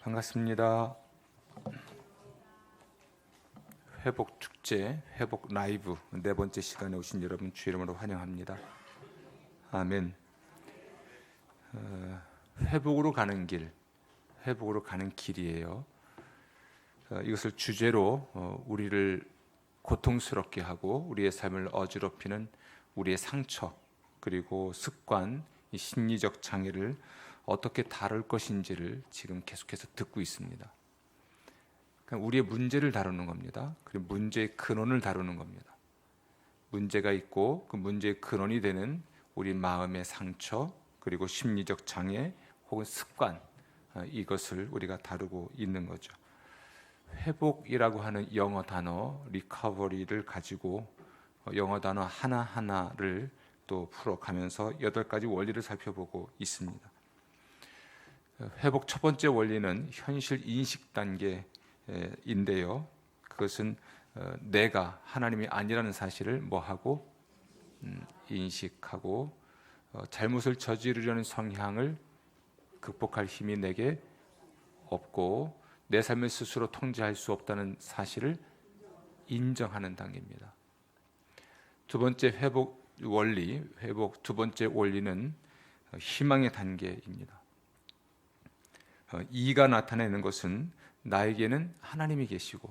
반갑습니다. 회복 축제, 회복 라이브 네 번째 시간에 오신 여러분 주 이름으로 환영합니다. 아멘. 회복으로 가는 길, 회복으로 가는 길이에요. 이것을 주제로 우리를 고통스럽게 하고 우리의 삶을 어지럽히는 우리의 상처 그리고 습관, 이 심리적 장애를 어떻게 다룰 것인지를 지금 계속해서 듣고 있습니다. 그러니까 우리의 문제를 다루는 겁니다. 그리고 문제의 근원을 다루는 겁니다. 문제가 있고 그 문제의 근원이 되는 우리 마음의 상처 그리고 심리적 장애 혹은 습관, 이것을 우리가 다루고 있는 거죠. 회복이라고 하는 영어 단어 리커버리를 가지고 영어 단어 하나하나를 또 풀어가면서 8가지 원리를 살펴보고 있습니다. 회복 첫 번째 원리는 현실 인식 단계인데요. 그것은 내가 하나님이 아니라는 사실을 뭐하고 인식하고 잘못을 저지르려는 성향을 극복할 힘이 내게 없고 내 삶을 스스로 통제할 수 없다는 사실을 인정하는 단계입니다. 두 번째 회복 원리, 회복 두 번째 원리는 희망의 단계입니다. 이가 나타내는 것은 나에게는 하나님이 계시고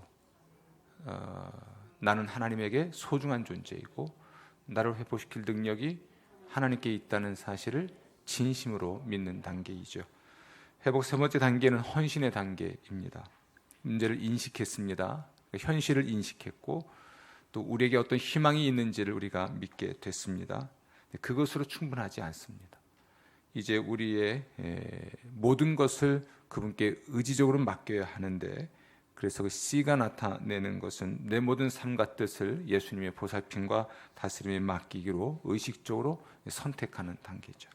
나는 하나님에게 소중한 존재이고 나를 회복시킬 능력이 하나님께 있다는 사실을 진심으로 믿는 단계이죠. 회복 세 번째 단계는 헌신의 단계입니다. 문제를 인식했습니다. 현실을 인식했고 또 우리에게 어떤 희망이 있는지를 우리가 믿게 됐습니다. 그것으로 충분하지 않습니다. 이제 우리의 모든 것을 그분께 의지적으로 맡겨야 하는데, 그래서 그 C가 나타내는 것은 내 모든 삶과 뜻을 예수님의 보살핌과 다스림에 맡기기로 의식적으로 선택하는 단계죠.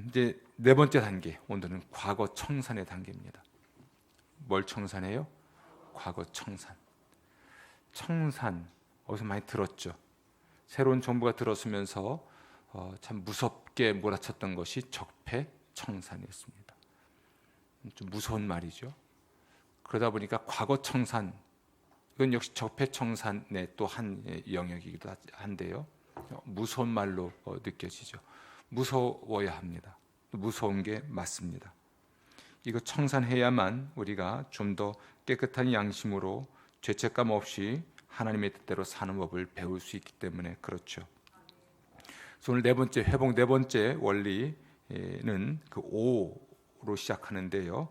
이제 네 번째 단계, 오늘은 과거 청산의 단계입니다. 뭘 청산해요? 과거 청산. 청산, 어디서 많이 들었죠. 새로운 정부가 들어서면서 참 무섭게 몰아쳤던 것이 적폐청산이었습니다. 좀 무서운 말이죠. 그러다 보니까 과거 청산, 이건 역시 적폐청산의 또 한 영역이기도 한데요. 무서운 말로 느껴지죠. 무서워야 합니다. 무서운 게 맞습니다. 이거 청산해야만 우리가 좀 더 깨끗한 양심으로 죄책감 없이 하나님의 뜻대로 사는 법을 배울 수 있기 때문에 그렇죠. 그래서 오늘 네 번째 회복 네 번째 원리는 그 O로 시작하는데요.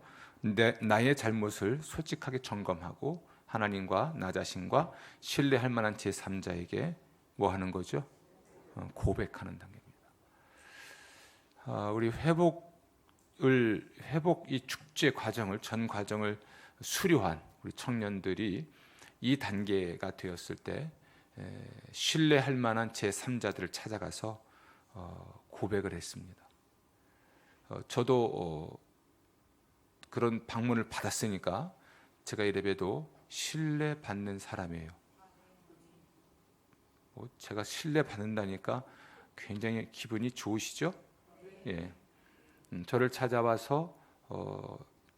나의 잘못을 솔직하게 점검하고 하나님과 나 자신과 신뢰할 만한 제3자에게 뭐 하는 거죠? 고백하는 단계입니다. 우리 회복 이 축제 과정을 전 과정을 수료한 우리 청년들이 이 단계가 되었을 때 신뢰할 만한 제3자들을 찾아가서 고백을 했습니다. 저도 그런 방문을 받았으니까 제가 이래봬도 신뢰받는 사람이에요. 제가 신뢰받는다니까 굉장히 기분이 좋으시죠? 예. 저를 찾아와서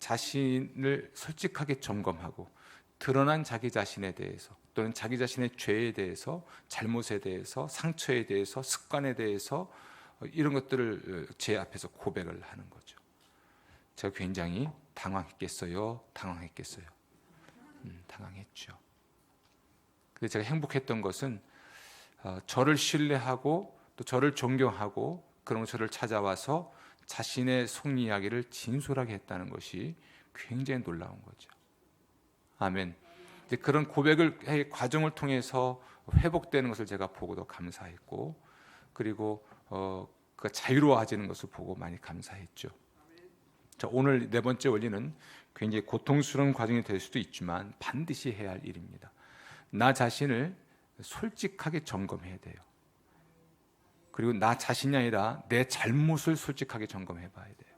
자신을 솔직하게 점검하고 드러난 자기 자신에 대해서 또는 자기 자신의 죄에 대해서 잘못에 대해서 상처에 대해서 습관에 대해서 이런 것들을 제 앞에서 고백을 하는 거죠. 제가 굉장히 당황했겠어요? 당황했죠. 근데 제가 행복했던 것은 저를 신뢰하고 또 저를 존경하고 그런 저를 찾아와서 자신의 속 이야기를 진솔하게 했다는 것이 굉장히 놀라운 거죠. 아멘. 그런 고백을 과정을 통해서 회복되는 것을 제가 보고도 감사했고, 그리고 그 자유로워지는 것을 보고 많이 감사했죠. 자, 오늘 네 번째 원리는 굉장히 고통스러운 과정이 될 수도 있지만 반드시 해야 할 일입니다. 나 자신을 솔직하게 점검해야 돼요. 그리고 나 자신이 아니라 내 잘못을 솔직하게 점검해 봐야 돼요.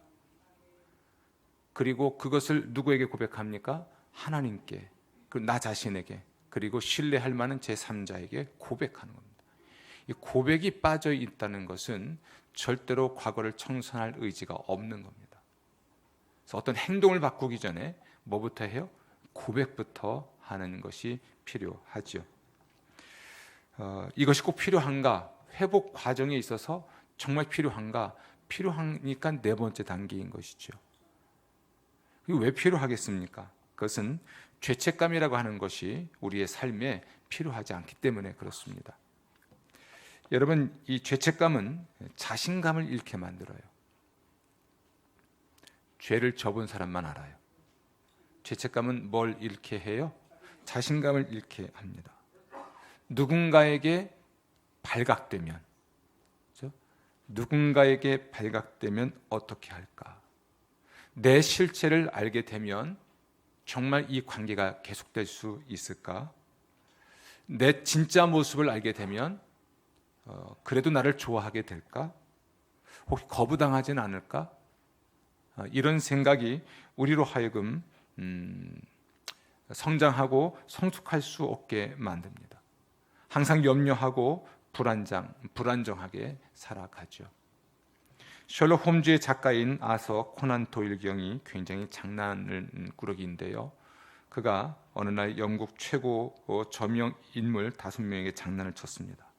그리고 그것을 누구에게 고백합니까? 하나님께, 그리고 나 자신에게, 그리고 신뢰할 만한 제3자에게 고백하는 겁니다. 이 고백이 빠져 있다는 것은 절대로 과거를 청산할 의지가 없는 겁니다. 그래서 어떤 행동을 바꾸기 전에 뭐부터 해요? 고백부터 하는 것이 필요하죠. 이것이 꼭 필요한가? 회복 과정에 있어서 정말 필요한가? 필요하니까 네 번째 단계인 것이죠. 왜 필요하겠습니까? 그것은 죄책감이라고 하는 것이 우리의 삶에 필요하지 않기 때문에 그렇습니다. 여러분, 이 죄책감은 자신감을 잃게 만들어요. 죄를 접은 사람만 알아요. 죄책감은 뭘 잃게 해요? 자신감을 잃게 합니다. 누군가에게 발각되면, 그렇죠? 누군가에게 발각되면 어떻게 할까? 내 실체를 알게 되면 정말 이 관계가 계속될 수 있을까? 내 진짜 모습을 알게 되면 그래도 나를 좋아하게 될까? 혹시 거부당하지는 않을까? 이런 생각이 우리로 하여금 성장하고 성숙할 수 없게 만듭니다. 항상 염려하고 불안정하게 살아가죠. 셜록 홈즈의 작가인 아서 코난 도일 경이 굉장히 장난을 꾸러기인데요. 그가 어느 날 영국 최고 저명 인물 5명에게 장난을 쳤습니다.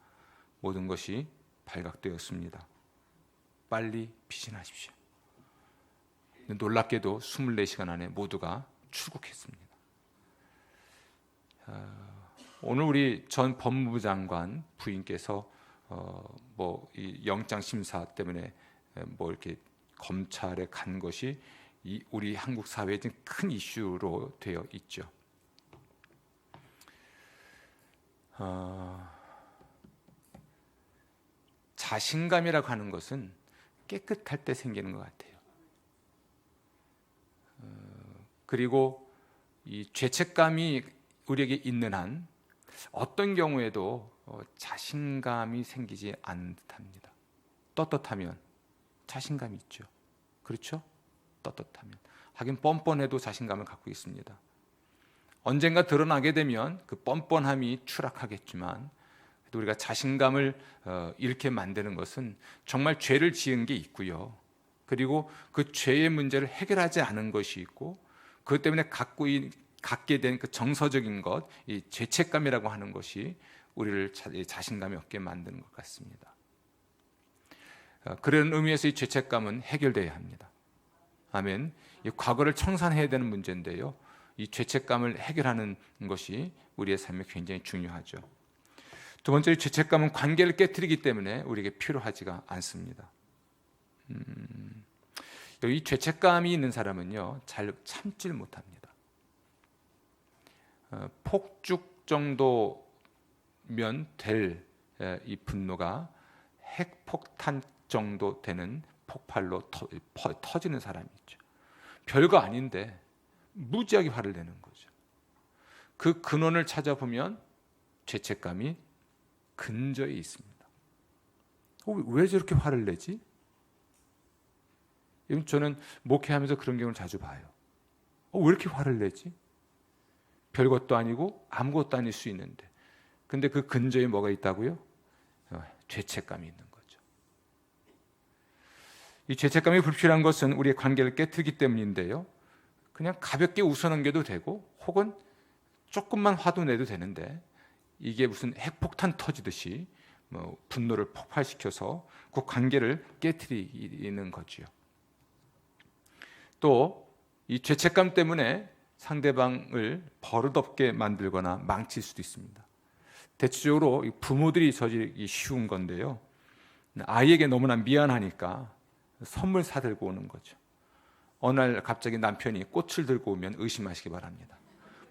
모든 것이 발각되었습니다. 빨리 피신하십시오. 놀랍게도 24시간 안에 모두가 출국했습니다. 오늘 우리 전 법무부 장관 부인께서 이 영장 심사 때문에 이렇게 검찰에 간 것이 우리 한국 사회에 큰 이슈로 되어 있죠. 자신감이라고 하는 것은 깨끗할 때 생기는 것 같아요. 그리고 이 죄책감이 우리에게 있는 한 어떤 경우에도 자신감이 생기지 않는 듯합니다. 떳떳하면 자신감이 있죠. 그렇죠? 떳떳하면. 하긴 뻔뻔해도 자신감을 갖고 있습니다. 언젠가 드러나게 되면 그 뻔뻔함이 추락하겠지만 우리가 자신감을 잃게 만드는 것은 정말 죄를 지은 게 있고요. 그리고 그 죄의 문제를 해결하지 않은 것이 있고 그것 때문에 갖게 된 그 정서적인 것, 이 죄책감이라고 하는 것이 우리를 자신감이 없게 만드는 것 같습니다. 그런 의미에서 이 죄책감은 해결돼야 합니다. 아멘. 이 과거를 청산해야 되는 문제인데요. 이 죄책감을 해결하는 것이 우리의 삶에 굉장히 중요하죠. 두 번째, 죄책감은 관계를 깨트리기 때문에 우리에게 필요하지가 않습니다. 이 죄책감이 있는 사람은요, 잘 참질 못합니다. 폭죽 정도면 될 이 분노가 핵폭탄 정도 되는 폭발로 터지는 사람이 있죠. 별거 아닌데 무지하게 화를 내는 거죠. 그 근원을 찾아보면 죄책감이 근저에 있습니다. 왜 저렇게 화를 내지? 저는 목회하면서 그런 경우를 자주 봐요. 왜 이렇게 화를 내지? 별것도 아니고 아무것도 아닐 수 있는데, 근데 그 근저에 뭐가 있다고요? 죄책감이 있는 거죠. 이 죄책감이 불필요한 것은 우리의 관계를 깨트리기 때문인데요. 그냥 가볍게 웃어넘겨도 되고 혹은 조금만 화도 내도 되는데 이게 무슨 핵폭탄 터지듯이 분노를 폭발시켜서 그 관계를 깨트리는 거지요. 또 이 죄책감 때문에 상대방을 버릇없게 만들거나 망칠 수도 있습니다. 대체적으로 부모들이 저지르기 쉬운 건데요. 아이에게 너무나 미안하니까 선물 사들고 오는 거죠. 어느 날 갑자기 남편이 꽃을 들고 오면 의심하시기 바랍니다.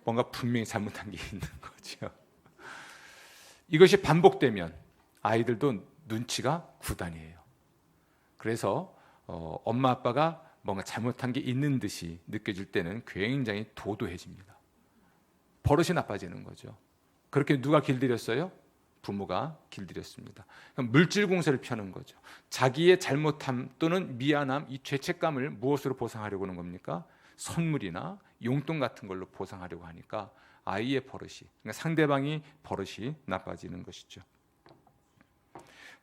뭔가 분명히 잘못한 게 있는 거죠. 이것이 반복되면 아이들도 눈치가 구단이에요. 그래서 엄마 아빠가 뭔가 잘못한 게 있는 듯이 느껴질 때는 굉장히 도도해집니다. 버릇이 나빠지는 거죠. 그렇게 누가 길들였어요? 부모가 길들였습니다. 물질 공세를 펴는 거죠. 자기의 잘못함 또는 미안함, 이 죄책감을 무엇으로 보상하려고 하는 겁니까? 선물이나 용돈 같은 걸로 보상하려고 하니까 아이의 버릇이, 그러니까 상대방이 버릇이 나빠지는 것이죠.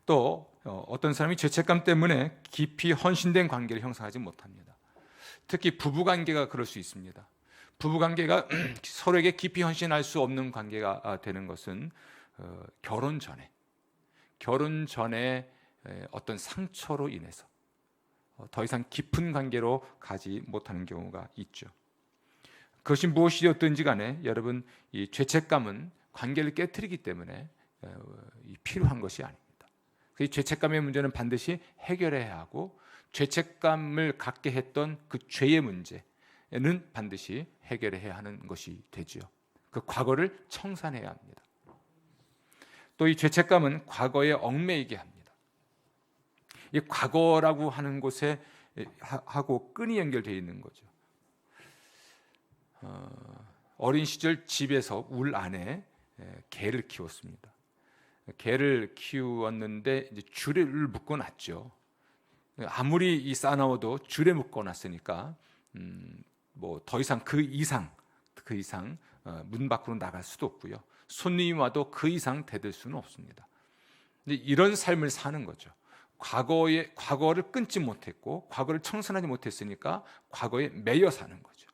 또 어떤 사람이 죄책감 때문에 깊이 헌신된 관계를 형성하지 못합니다. 특히 부부관계가 그럴 수 있습니다. 부부관계가 서로에게 깊이 헌신할 수 없는 관계가 되는 것은 결혼 전에 어떤 상처로 인해서 더 이상 깊은 관계로 가지 못하는 경우가 있죠. 그것이 무엇이었든지 간에 여러분, 이 죄책감은 관계를 깨트리기 때문에 필요한 것이 아닙니다. 그 죄책감의 문제는 반드시 해결해야 하고, 죄책감을 갖게 했던 그 죄의 문제는 반드시 해결해야 하는 것이 되지요. 그 과거를 청산해야 합니다. 또 이 죄책감은 과거에 얽매이게 합니다. 이 과거라고 하는 곳에 하고 끈이 연결되어 있는 거죠. 어린 시절 집에서 울 안에 개를 키웠습니다. 개를 키웠는데 이제 줄을 묶어놨죠. 아무리 이 싸나워도 줄에 묶어놨으니까 뭐 더 이상 그 이상 문 밖으로 나갈 수도 없고요. 손님이 와도 그 이상 대들 수는 없습니다. 이런 삶을 사는 거죠. 과거를 끊지 못했고 과거를 청산하지 못했으니까 과거에 매여 사는 거죠.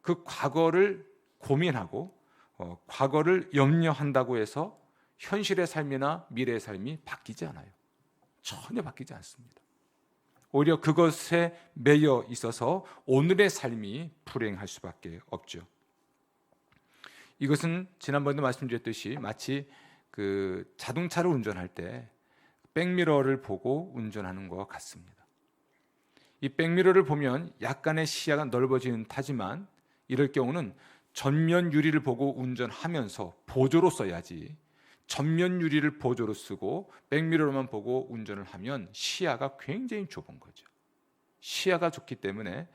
그 과거를 고민하고 과거를 염려한다고 해서 현실의 삶이나 미래의 삶이 바뀌지 않아요. 전혀 바뀌지 않습니다. 오히려 그것에 매여 있어서 오늘의 삶이 불행할 수밖에 없죠. 이것은 지난번에도 말씀드렸듯이 마치 그 자동차를 운전할 때 백미러를 보고 운전하는 것과 같습니다. 이 백미러를 보면 약간의 시야가 넓어지는 타지만 이럴 경우는 전면 유리를 보고 운전하면서 보조로 써야지, 전면 유리를 보조로 쓰고 백미러로만 보고 운전을 하면 시야가 굉장히 좁은 거죠. 시야가 좁기 때문에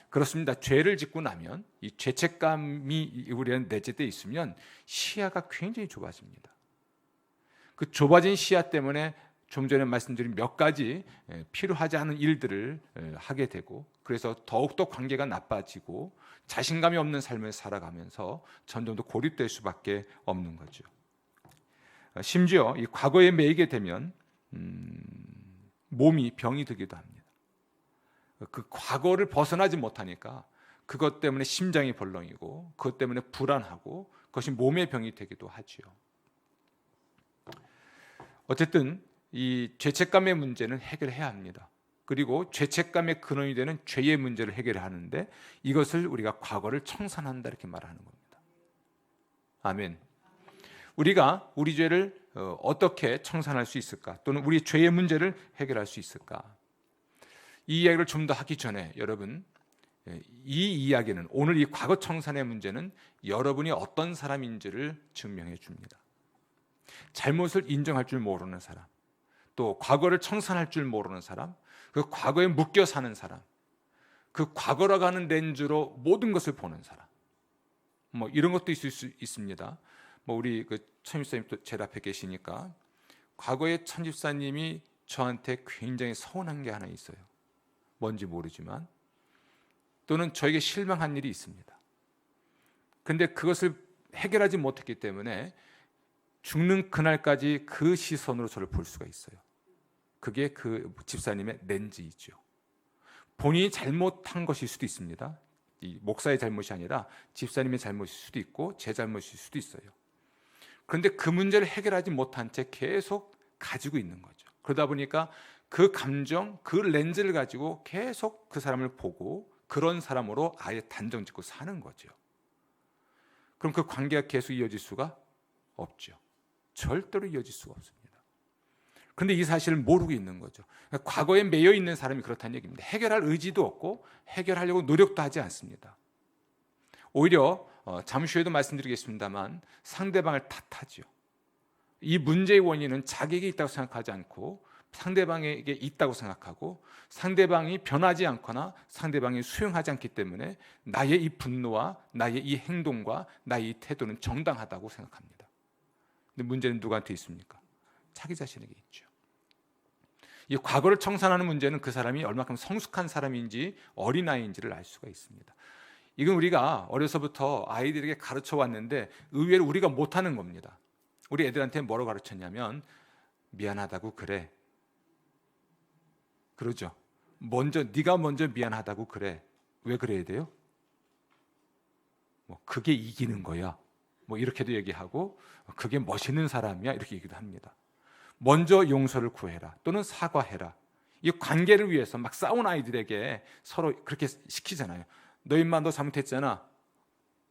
그렇습니다. 죄를 짓고 나면 이 죄책감이 우리는 내재되어 있으면 시야가 굉장히 좁아집니다. 그 좁아진 시야 때문에 좀 전에 말씀드린 몇 가지 필요하지 않은 일들을 하게 되고, 그래서 더욱더 관계가 나빠지고 자신감이 없는 삶을 살아가면서 점점 더 고립될 수밖에 없는 거죠. 심지어 이 과거에 매이게 되면 몸이 병이 들기도 합니다. 그 과거를 벗어나지 못하니까 그것 때문에 심장이 벌렁이고 그것 때문에 불안하고 그것이 몸의 병이 되기도 하지요. 어쨌든 이 죄책감의 문제는 해결해야 합니다. 그리고 죄책감의 근원이 되는 죄의 문제를 해결해야 하는데 이것을 우리가 과거를 청산한다 이렇게 말하는 겁니다. 아멘. 우리가 우리 죄를 어떻게 청산할 수 있을까? 또는 우리 죄의 문제를 해결할 수 있을까? 이 이야기를 좀 더 하기 전에 여러분, 이 이야기는, 오늘 이 과거 청산의 문제는 여러분이 어떤 사람인지를 증명해 줍니다. 잘못을 인정할 줄 모르는 사람, 또 과거를 청산할 줄 모르는 사람, 그 과거에 묶여 사는 사람, 그 과거라고 하는 렌즈로 모든 것을 보는 사람, 뭐 이런 것도 있을 수 있습니다. 뭐 우리 그 천집사님 또 제 앞에 계시니까 과거에 천집사님이 저한테 굉장히 서운한 게 하나 있어요. 뭔지 모르지만, 또는 저에게 실망한 일이 있습니다. 근데 그것을 해결하지 못했기 때문에 죽는 그날까지 그 시선으로 저를 볼 수가 있어요. 그게 그 집사님의 렌즈이죠. 본인이 잘못한 것일 수도 있습니다. 이 목사의 잘못이 아니라 집사님의 잘못일 수도 있고 제 잘못일 수도 있어요. 그런데 그 문제를 해결하지 못한 채 계속 가지고 있는 거죠. 그러다 보니까 그 감정, 그 렌즈를 가지고 계속 그 사람을 보고 그런 사람으로 아예 단정 짓고 사는 거죠. 그럼 그 관계가 계속 이어질 수가 없죠. 절대로 이어질 수가 없습니다. 그런데 이 사실을 모르고 있는 거죠. 과거에 매여 있는 사람이 그렇다는 얘기입니다. 해결할 의지도 없고 해결하려고 노력도 하지 않습니다. 오히려 잠시 후에도 말씀드리겠습니다만 상대방을 탓하죠. 이 문제의 원인은 자기에게 있다고 생각하지 않고 상대방에게 있다고 생각하고, 상대방이 변하지 않거나 상대방이 수용하지 않기 때문에 나의 이 분노와 나의 이 행동과 나의 이 태도는 정당하다고 생각합니다. 근데 문제는 누구한테 있습니까? 자기 자신에게 있죠. 이 과거를 청산하는 문제는 그 사람이 얼마큼 성숙한 사람인지 어린아이인지를 알 수가 있습니다. 이건 우리가 어려서부터 아이들에게 가르쳐 왔는데 의외로 우리가 못하는 겁니다. 우리 애들한테 뭐라고 가르쳤냐면 미안하다고 그래, 그러죠. 네가 먼저 미안하다고 그래. 왜 그래야 돼요? 그게 이기는 거야. 이렇게도 얘기하고, 그게 멋있는 사람이야. 이렇게 얘기도 합니다. 먼저 용서를 구해라. 또는 사과해라. 이 관계를 위해서 막 싸운 아이들에게 서로 그렇게 시키잖아요. 너 임마 너 잘못했잖아.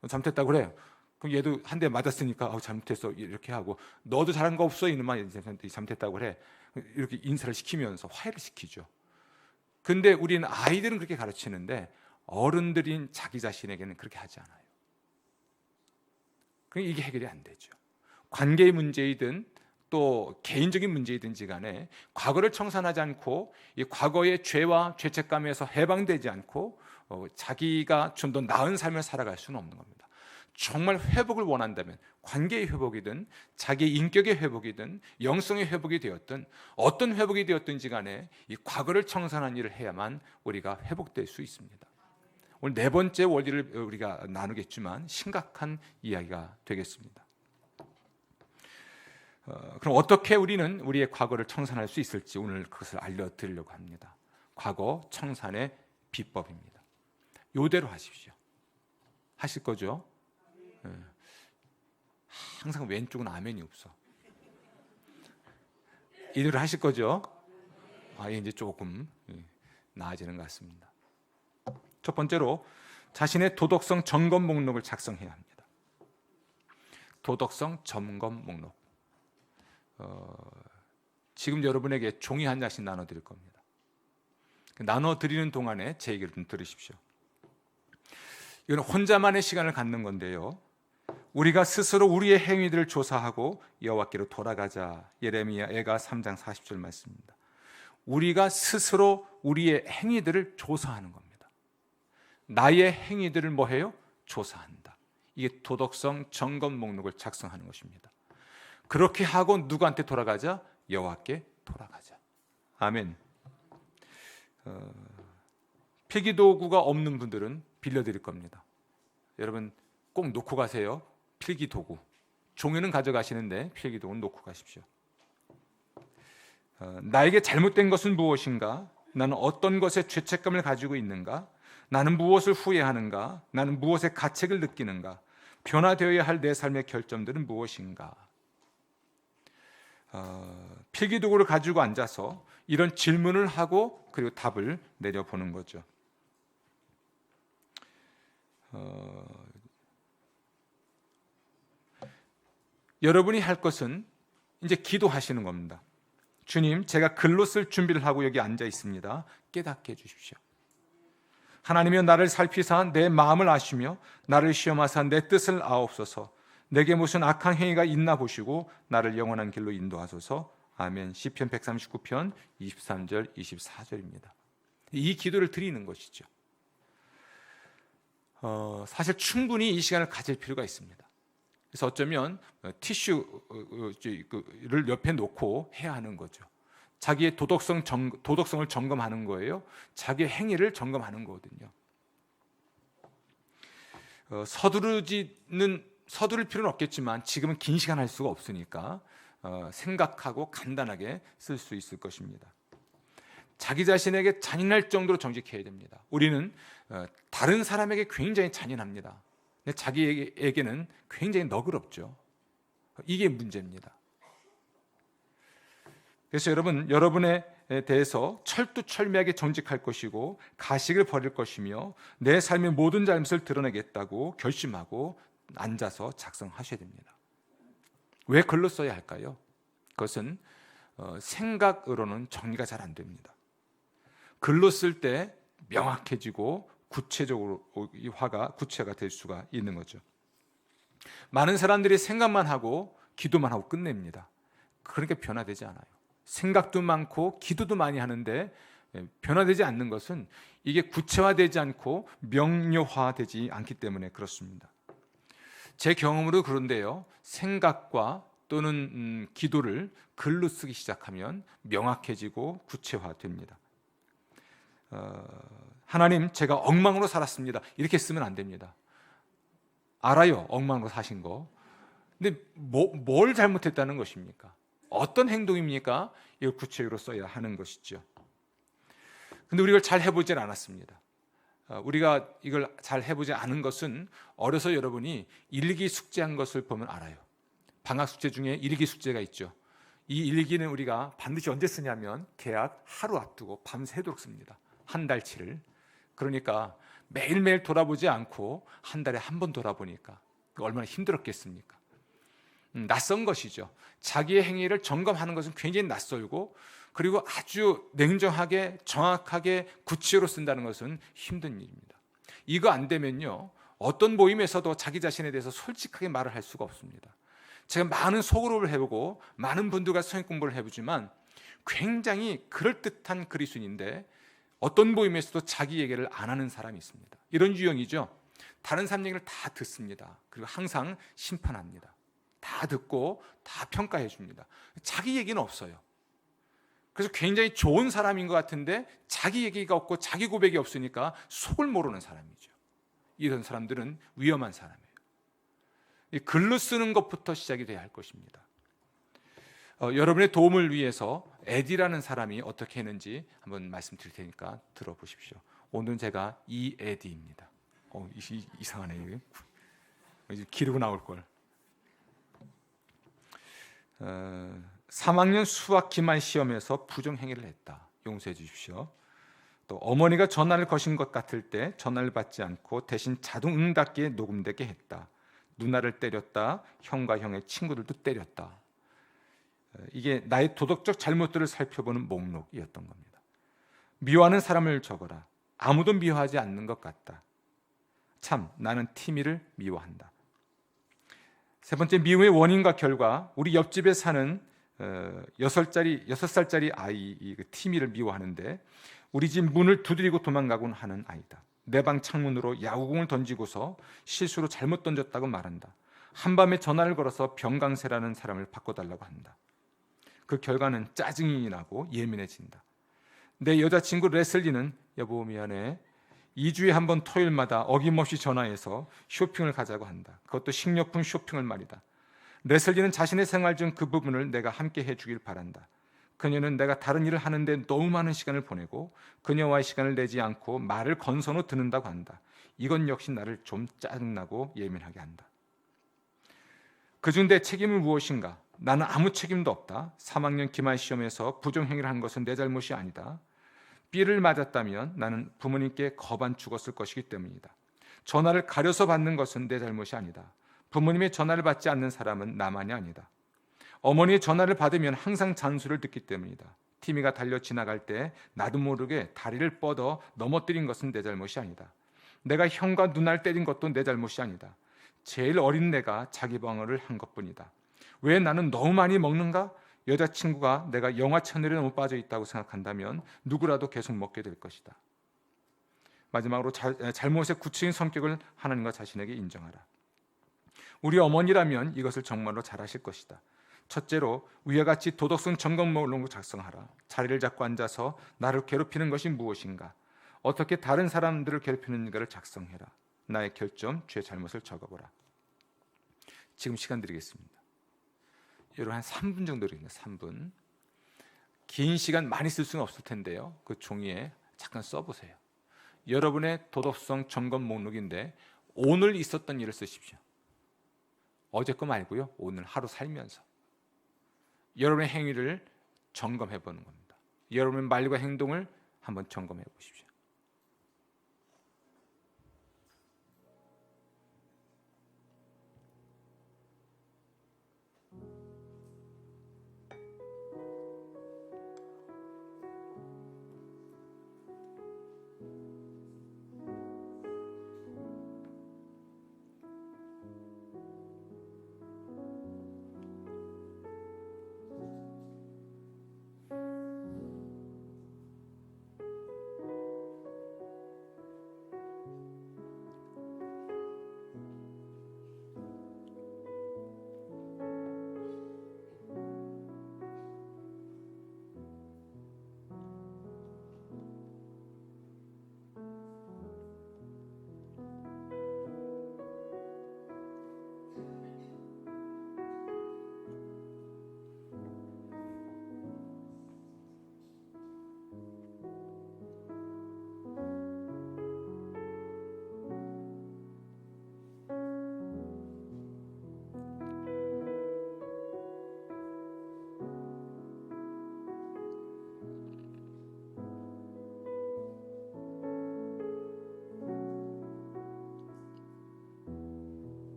너 잘못했다고 그래. 그럼 얘도 한 대 맞았으니까 잘못했어 이렇게 하고, 너도 잘한 거 없어 이놈아 잘못했다고 그래. 이렇게 인사를 시키면서 화해를 시키죠. 근데 우리는 아이들은 그렇게 가르치는데 어른들인 자기 자신에게는 그렇게 하지 않아요. 그러니까 이게 해결이 안 되죠. 관계의 문제이든 또 개인적인 문제이든지 간에 과거를 청산하지 않고 이 과거의 죄와 죄책감에서 해방되지 않고 자기가 좀 더 나은 삶을 살아갈 수는 없는 겁니다. 정말 회복을 원한다면 관계의 회복이든 자기의 인격의 회복이든 영성의 회복이 되었든 어떤 회복이 되었든지 간에 이 과거를 청산한 일을 해야만 우리가 회복될 수 있습니다. 오늘 네 번째 원리를 우리가 나누겠지만 심각한 이야기가 되겠습니다. 그럼 어떻게 우리는 우리의 과거를 청산할 수 있을지 오늘 그것을 알려드리려고 합니다. 과거 청산의 비법입니다. 이대로 하십시오. 하실 거죠? 항상 왼쪽은 아멘이 없어. 이대로 하실 거죠? 이제 조금 나아지는 것 같습니다. 첫 번째로 자신의 도덕성 점검 목록을 작성해야 합니다. 도덕성 점검 목록. 지금 여러분에게 종이 한 장씩 나눠드릴 겁니다. 나눠드리는 동안에 제 얘기를 좀 들으십시오. 이건 혼자만의 시간을 갖는 건데요. 우리가 스스로 우리의 행위들을 조사하고 여호와께로 돌아가자. 예레미야가 3장 40절 말씀입니다. 우리가 스스로 우리의 행위들을 조사하는 겁니다. 나의 행위들을 뭐해요? 조사한다. 이게 도덕성 점검 목록을 작성하는 것입니다. 그렇게 하고 누구한테 돌아가자? 여호와께 돌아가자. 아멘. 필기도구가 없는 분들은 빌려드릴 겁니다. 여러분 꼭 놓고 가세요. 필기도구. 종이는 가져가시는데 필기도구는 놓고 가십시오. 나에게 잘못된 것은 무엇인가? 나는 어떤 것에 죄책감을 가지고 있는가? 나는 무엇을 후회하는가? 나는 무엇에 가책을 느끼는가? 변화되어야 할 내 삶의 결점들은 무엇인가? 필기도구를 가지고 앉아서 이런 질문을 하고 그리고 답을 내려보는 거죠. 여러분이 할 것은 이제 기도하시는 겁니다. 주님, 제가 글로 쓸 준비를 하고 여기 앉아 있습니다. 깨닫게 해주십시오. 하나님이여 나를 살피사 내 마음을 아시며 나를 시험하사 내 뜻을 아옵소서. 내게 무슨 악한 행위가 있나 보시고 나를 영원한 길로 인도하소서. 아멘. 시편 139편 23절 24절입니다. 이 기도를 드리는 것이죠. 사실 충분히 이 시간을 가질 필요가 있습니다. 그래서 어쩌면 티슈를 옆에 놓고 해야 하는 거죠. 자기의 도덕성을 점검하는 거예요. 자기의 행위를 점검하는 거거든요. 서두를 필요는 없겠지만 지금은 긴 시간 할 수가 없으니까 생각하고 간단하게 쓸 수 있을 것입니다. 자기 자신에게 잔인할 정도로 정직해야 됩니다. 우리는 다른 사람에게 굉장히 잔인합니다. 근데 자기에게는 굉장히 너그럽죠. 이게 문제입니다. 그래서 여러분에 대해서 철두철미하게 정직할 것이고 가식을 버릴 것이며 내 삶의 모든 잘못을 드러내겠다고 결심하고 앉아서 작성하셔야 됩니다. 왜 글로 써야 할까요? 그것은 생각으로는 정리가 잘 안 됩니다. 글로 쓸 때 명확해지고 구체적으로 이 화가 구체가 될 수가 있는 거죠. 많은 사람들이 생각만 하고 기도만 하고 끝냅니다. 그러니까 변화되지 않아요. 생각도 많고 기도도 많이 하는데 변화되지 않는 것은 이게 구체화되지 않고 명료화되지 않기 때문에 그렇습니다. 제 경험으로 그런데요, 생각과 또는 기도를 글로 쓰기 시작하면 명확해지고 구체화됩니다. 하나님, 제가 엉망으로 살았습니다. 이렇게 쓰면 안 됩니다. 알아요, 엉망으로 사신 거. 근데 뭘 잘못했다는 것입니까? 어떤 행동입니까? 이걸 구체적으로 써야 하는 것이죠. 근데 우리가 잘 해보질 않았습니다. 우리가 이걸 잘 해보지 않은 것은 어려서 여러분이 일기 숙제한 것을 보면 알아요. 방학 숙제 중에 일기 숙제가 있죠. 이 일기는 우리가 반드시 언제 쓰냐면 개학 하루 앞두고 밤새도록 씁니다. 한 달치를. 그러니까 매일매일 돌아보지 않고 한 달에 한 번 돌아보니까 얼마나 힘들었겠습니까? 낯선 것이죠. 자기의 행위를 점검하는 것은 굉장히 낯설고, 그리고 아주 냉정하게 정확하게 구체로 쓴다는 것은 힘든 일입니다. 이거 안 되면요, 어떤 모임에서도 자기 자신에 대해서 솔직하게 말을 할 수가 없습니다. 제가 많은 소그룹을 해보고 많은 분들과 성역 공부를 해보지만 굉장히 그럴듯한 그리스도인인데 어떤 모임에서도 자기 얘기를 안 하는 사람이 있습니다. 이런 유형이죠. 다른 사람 얘기를 다 듣습니다. 그리고 항상 심판합니다. 다 듣고 다 평가해 줍니다. 자기 얘기는 없어요. 그래서 굉장히 좋은 사람인 것 같은데 자기 얘기가 없고 자기 고백이 없으니까 속을 모르는 사람이죠. 이런 사람들은 위험한 사람이에요. 이 글로 쓰는 것부터 시작이 돼야 할 것입니다. 여러분의 도움을 위해서 에디라는 사람이 어떻게 했는지 한번 말씀드릴 테니까 들어보십시오. 오늘은 제가 이 에디입니다. 이상하네. 기르고 나올 걸. 3학년 수학 기말 시험에서 부정행위를 했다. 용서해 주십시오. 또 어머니가 전화를 거신 것 같을 때 전화를 받지 않고 대신 자동 응답기에 녹음되게 했다. 누나를 때렸다. 형과 형의 친구들도 때렸다. 이게 나의 도덕적 잘못들을 살펴보는 목록이었던 겁니다. 미워하는 사람을 적어라. 아무도 미워하지 않는 것 같다. 참, 나는 티미를 미워한다. 세 번째, 미움의 원인과 결과. 우리 옆집에 사는 6살짜리 아이 티미를 미워하는데, 우리 집 문을 두드리고 도망가곤 하는 아이다. 내 방 창문으로 야구공을 던지고서 실수로 잘못 던졌다고 말한다. 한밤에 전화를 걸어서 병강세라는 사람을 바꿔달라고 한다. 그 결과는 짜증이 나고 예민해진다. 내 여자친구 레슬리는 여보 미안해, 2주에 한 번 토요일마다 어김없이 전화해서 쇼핑을 가자고 한다. 그것도 식료품 쇼핑을 말이다. 레슬리는 자신의 생활 중 그 부분을 내가 함께 해주길 바란다. 그녀는 내가 다른 일을 하는데 너무 많은 시간을 보내고 그녀와의 시간을 내지 않고 말을 건선으로 듣는다고 한다. 이건 역시 나를 좀 짜증나고 예민하게 한다. 그중 내 책임은 무엇인가? 나는 아무 책임도 없다. 3학년 기말 시험에서 부정행위를 한 것은 내 잘못이 아니다. B를 맞았다면 나는 부모님께 겁안 죽었을 것이기 때문이다. 전화를 가려서 받는 것은 내 잘못이 아니다. 부모님의 전화를 받지 않는 사람은 나만이 아니다. 어머니의 전화를 받으면 항상 잔소리를 듣기 때문이다. 티미가 달려 지나갈 때 나도 모르게 다리를 뻗어 넘어뜨린 것은 내 잘못이 아니다. 내가 형과 누나를 때린 것도 내 잘못이 아니다. 제일 어린 내가 자기 방어를 한 것뿐이다. 왜 나는 너무 많이 먹는가? 여자친구가 내가 영화 채널에 너무 빠져 있다고 생각한다면 누구라도 계속 먹게 될 것이다. 마지막으로 잘못의 구체적인 성격을 하나님과 자신에게 인정하라. 우리 어머니라면 이것을 정말로 잘하실 것이다. 첫째로 위와 같이 도덕성 점검 목록을 작성하라. 자리를 잡고 앉아서 나를 괴롭히는 것이 무엇인가? 어떻게 다른 사람들을 괴롭히는가를 작성해라. 나의 결점, 죄 잘못을 적어보라. 지금 시간 드리겠습니다. 여러분 한 3분 정도 드립니다. 3분. 긴 시간 많이 쓸 수는 없을 텐데요. 그 종이에 잠깐 써보세요. 여러분의 도덕성 점검 목록인데 오늘 있었던 일을 쓰십시오. 어제 거 말고요. 오늘 하루 살면서 여러분의 행위를 점검해 보는 겁니다. 여러분의 말과 행동을 한번 점검해 보십시오.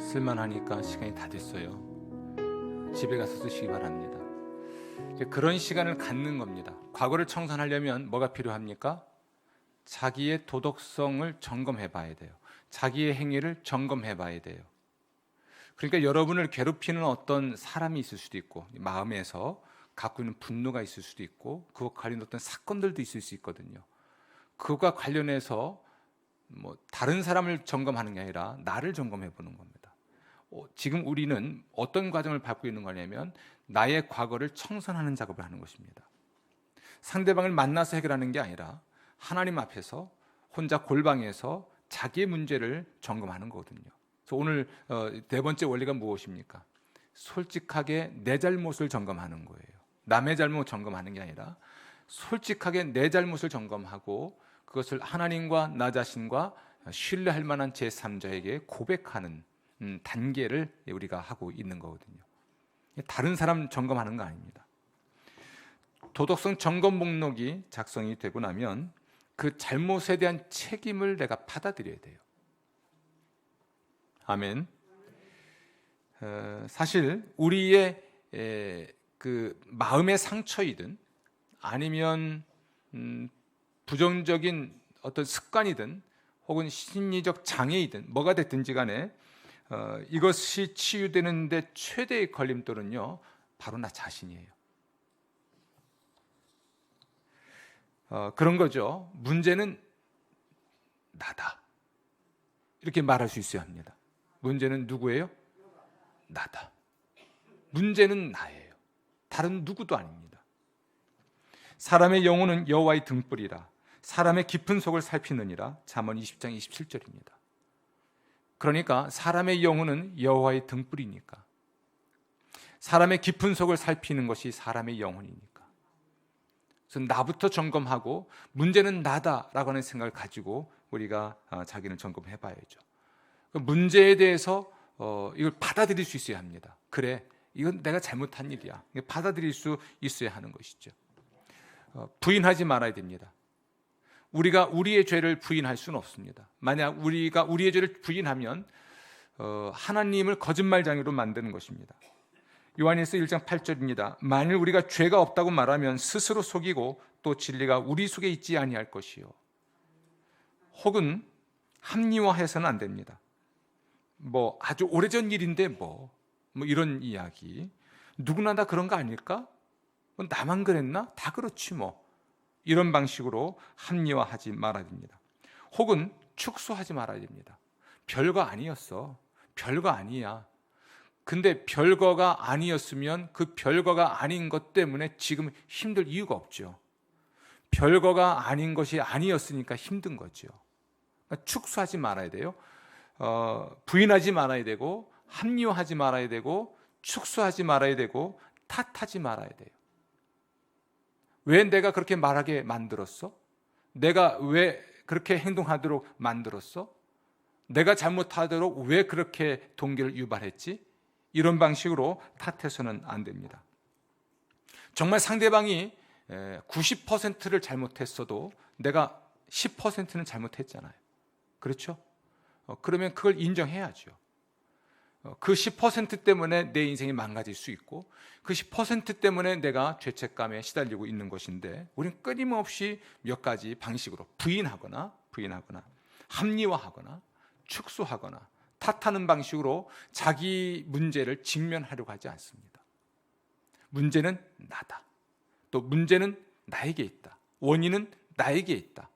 쓸만하니까 시간이 다 됐어요. 집에 가서 쓰시기 바랍니다. 그런 시간을 갖는 겁니다. 과거를 청산하려면 뭐가 필요합니까? 자기의 도덕성을 점검해 봐야 돼요. 자기의 행위를 점검해 봐야 돼요. 그러니까 여러분을 괴롭히는 어떤 사람이 있을 수도 있고, 마음에서 갖고 있는 분노가 있을 수도 있고, 그것과 관련된 어떤 사건들도 있을 수 있거든요. 그것과 관련해서 다른 사람을 점검하는 게 아니라 나를 점검해 보는 겁니다. 지금 우리는 어떤 과정을 밟고 있는 거냐면 나의 과거를 청산하는 작업을 하는 것입니다. 상대방을 만나서 해결하는 게 아니라 하나님 앞에서 혼자 골방에서 자기의 문제를 점검하는 거거든요. 그래서 오늘 네 번째 원리가 무엇입니까? 솔직하게 내 잘못을 점검하는 거예요. 남의 잘못 점검하는 게 아니라 솔직하게 내 잘못을 점검하고 그것을 하나님과 나 자신과 신뢰할 만한 제3자에게 고백하는 단계를 우리가 하고 있는 거거든요. 다른 사람 점검하는 거 아닙니다. 도덕성 점검 목록이 작성이 되고 나면 그 잘못에 대한 책임을 내가 받아들여야 돼요. 아멘. 사실 우리의 그 마음의 상처이든 아니면 부정적인 어떤 습관이든 혹은 심리적 장애이든 뭐가 됐든지 간에 이것이 치유되는데 최대의 걸림돌은요, 바로 나 자신이에요. 그런 거죠. 문제는 나다, 이렇게 말할 수 있어야 합니다. 문제는 누구예요? 나다. 문제는 나예요. 다른 누구도 아닙니다. 사람의 영혼은 여호와의 등불이라 사람의 깊은 속을 살피느니라. 잠언 20장 27절입니다. 그러니까 사람의 영혼은 여호와의 등불이니까, 사람의 깊은 속을 살피는 것이 사람의 영혼이니까, 그래서 나부터 점검하고 문제는 나다라고 하는 생각을 가지고 우리가 자기를 점검해 봐야죠. 문제에 대해서 이걸 받아들일 수 있어야 합니다. 그래, 이건 내가 잘못한 일이야. 받아들일 수 있어야 하는 것이죠. 부인하지 말아야 됩니다. 우리가 우리의 죄를 부인할 수는 없습니다. 만약 우리가 우리의 죄를 부인하면 하나님을 거짓말장애로 만드는 것입니다. 요한일서 1장 8절입니다. 만일 우리가 죄가 없다고 말하면 스스로 속이고 또 진리가 우리 속에 있지 아니할 것이요. 혹은 합리화해서는 안 됩니다. 아주 오래전 일인데 뭐 이런 이야기, 누구나 다 그런 거 아닐까? 나만 그랬나? 다 그렇지 뭐. 이런 방식으로 합리화하지 말아야 됩니다. 혹은 축소하지 말아야 됩니다. 별거 아니었어. 별거 아니야. 근데 별거가 아니었으면 그 별거가 아닌 것 때문에 지금 힘들 이유가 없죠. 별거가 아닌 것이 아니었으니까 힘든 거죠. 그러니까 축소하지 말아야 돼요. 부인하지 말아야 되고, 합리화하지 말아야 되고, 축소하지 말아야 되고, 탓하지 말아야 돼요. 왜 내가 그렇게 말하게 만들었어? 내가 왜 그렇게 행동하도록 만들었어? 내가 잘못하도록 왜 그렇게 동기를 유발했지? 이런 방식으로 탓해서는 안 됩니다. 정말 상대방이 90%를 잘못했어도 내가 10%는 잘못했잖아요. 그렇죠? 그러면 그걸 인정해야죠. 그 10% 때문에 내 인생이 망가질 수 있고 그 10% 때문에 내가 죄책감에 시달리고 있는 것인데, 우리는 끊임없이 몇 가지 방식으로 부인하거나 합리화하거나 축소하거나 탓하는 방식으로 자기 문제를 직면하려고 하지 않습니다. 문제는 나다. 또 문제는 나에게 있다. 원인은 나에게 있다.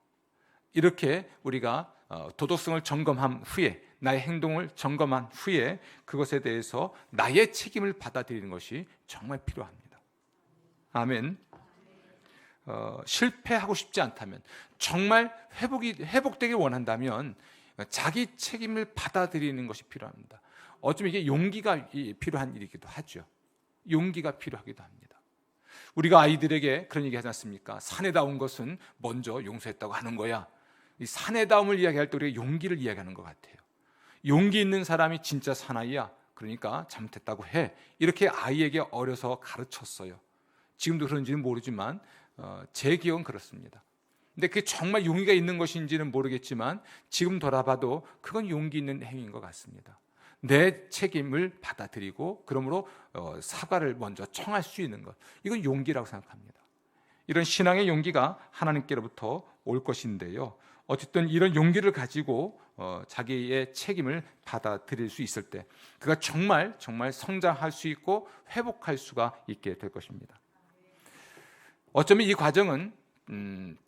이렇게 우리가 도덕성을 점검한 후에, 나의 행동을 점검한 후에 그것에 대해서 나의 책임을 받아들이는 것이 정말 필요합니다. 아멘. 실패하고 싶지 않다면, 정말 회복되길 원한다면 자기 책임을 받아들이는 것이 필요합니다. 어쩌면 이게 용기가 필요한 일이기도 하죠. 용기가 필요하기도 합니다. 우리가 아이들에게 그런 얘기 하지 않습니까? 사내다운 것은 먼저 용서했다고 하는 거야. 이 사내다움을 이야기할 때 우리가 용기를 이야기하는 것 같아요. 용기 있는 사람이 진짜 사나이야. 그러니까 잘못했다고 해. 이렇게 아이에게 어려서 가르쳤어요. 지금도 그런지는 모르지만 제 기억은 그렇습니다. 근데 그게 정말 용기가 있는 것인지는 모르겠지만 지금 돌아봐도 그건 용기 있는 행위인 것 같습니다. 내 책임을 받아들이고 그러므로 사과를 먼저 청할 수 있는 것, 이건 용기라고 생각합니다. 이런 신앙의 용기가 하나님께로부터 올 것인데요, 어쨌든 이런 용기를 가지고 자기의 책임을 받아들일 수 있을 때 그가 정말 성장할 수 있고 회복할 수가 있게 될 것입니다. 어쩌면 이 과정은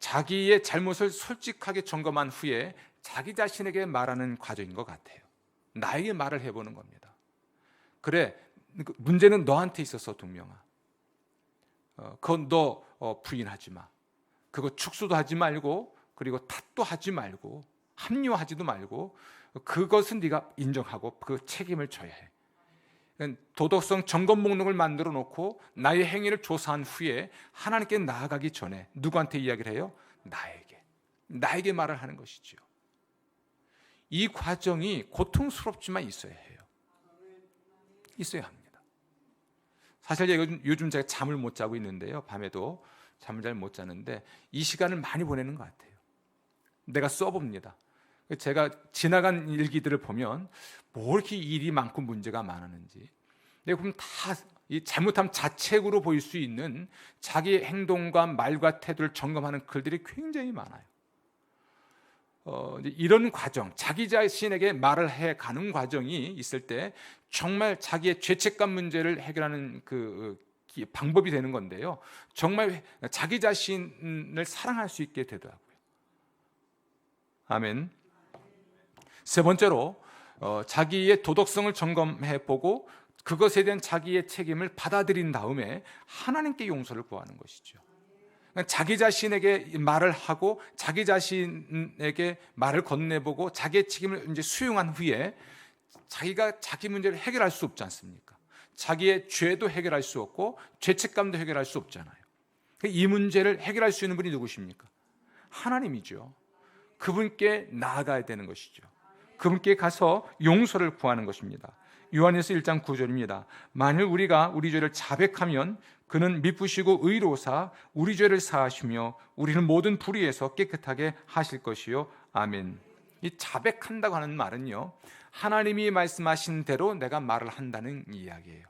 자기의 잘못을 솔직하게 점검한 후에 자기 자신에게 말하는 과정인 것 같아요. 나에게 말을 해보는 겁니다. 그래, 문제는 너한테 있었어, 동명아. 그건 너 부인하지 마. 그거 축소도 하지 말고, 그리고 탓도 하지 말고, 합리화하지도 말고, 그것은 네가 인정하고 그 책임을 져야 해. 도덕성 점검 목록을 만들어 놓고 나의 행위를 조사한 후에 하나님께 나아가기 전에 누구한테 이야기를 해요? 나에게 말을 하는 것이죠. 이 과정이 고통스럽지만 있어야 해요. 있어야 합니다. 사실 요즘 제가 잠을 못 자고 있는데요, 밤에도 잠을 잘 못 자는데 이 시간을 많이 보내는 것 같아요. 내가 써봅니다. 제가 지나간 일기들을 보면 뭐 이렇게 일이 많고 문제가 많았는지, 내가 보면 다 이 잘못함 자책으로 보일 수 있는 자기의 행동과 말과 태도를 점검하는 글들이 굉장히 많아요. 이런 과정, 자기 자신에게 말을 해가는 과정이 있을 때 정말 자기의 죄책감 문제를 해결하는 그 방법이 되는 건데요, 정말 자기 자신을 사랑할 수 있게 되더라고요. 아멘. 세 번째로 자기의 도덕성을 점검해보고 그것에 대한 자기의 책임을 받아들인 다음에 하나님께 용서를 구하는 것이죠. 자기 자신에게 말을 하고 자기 자신에게 말을 건네보고 자기의 책임을 이제 수용한 후에 자기가 자기 문제를 해결할 수 없지 않습니까? 자기의 죄도 해결할 수 없고 죄책감도 해결할 수 없잖아요. 이 문제를 해결할 수 있는 분이 누구십니까? 하나님이죠. 그분께 나아가야 되는 것이죠. 그분께 가서 용서를 구하는 것입니다. 요한일서 1장 9절입니다. 만일 우리가 우리 죄를 자백하면 그는 미쁘시고 의로우사 우리 죄를 사하시며 우리를 모든 불의에서 깨끗하게 하실 것이요. 아멘. 이 자백한다고 하는 말은요, 하나님이 말씀하신 대로 내가 말을 한다는 이야기예요.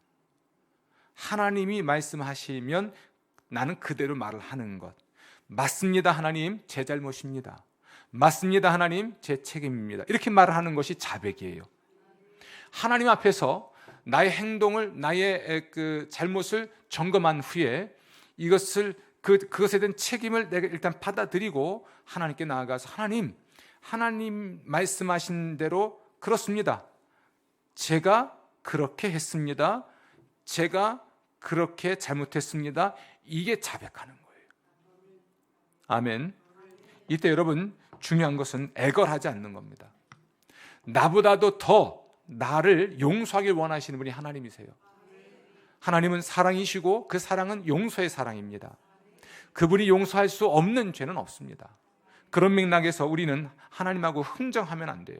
하나님이 말씀하시면 나는 그대로 말을 하는 것. 맞습니다, 하나님, 제 잘못입니다. 맞습니다, 하나님, 제 책임입니다. 이렇게 말을 하는 것이 자백이에요. 하나님 앞에서 나의 행동을, 나의 그 잘못을 점검한 후에 이것을 그것에 대한 책임을 내가 일단 받아들이고 하나님께 나아가서 하나님 말씀하신 대로 그렇습니다. 제가 그렇게 했습니다. 제가 그렇게 잘못했습니다. 이게 자백하는 거예요. 아멘. 이때 여러분 중요한 것은 애걸하지 않는 겁니다. 나보다도 더 나를 용서하길 원하시는 분이 하나님이세요. 하나님은 사랑이시고 그 사랑은 용서의 사랑입니다. 그분이 용서할 수 없는 죄는 없습니다. 그런 맥락에서 우리는 하나님하고 흥정하면 안 돼요.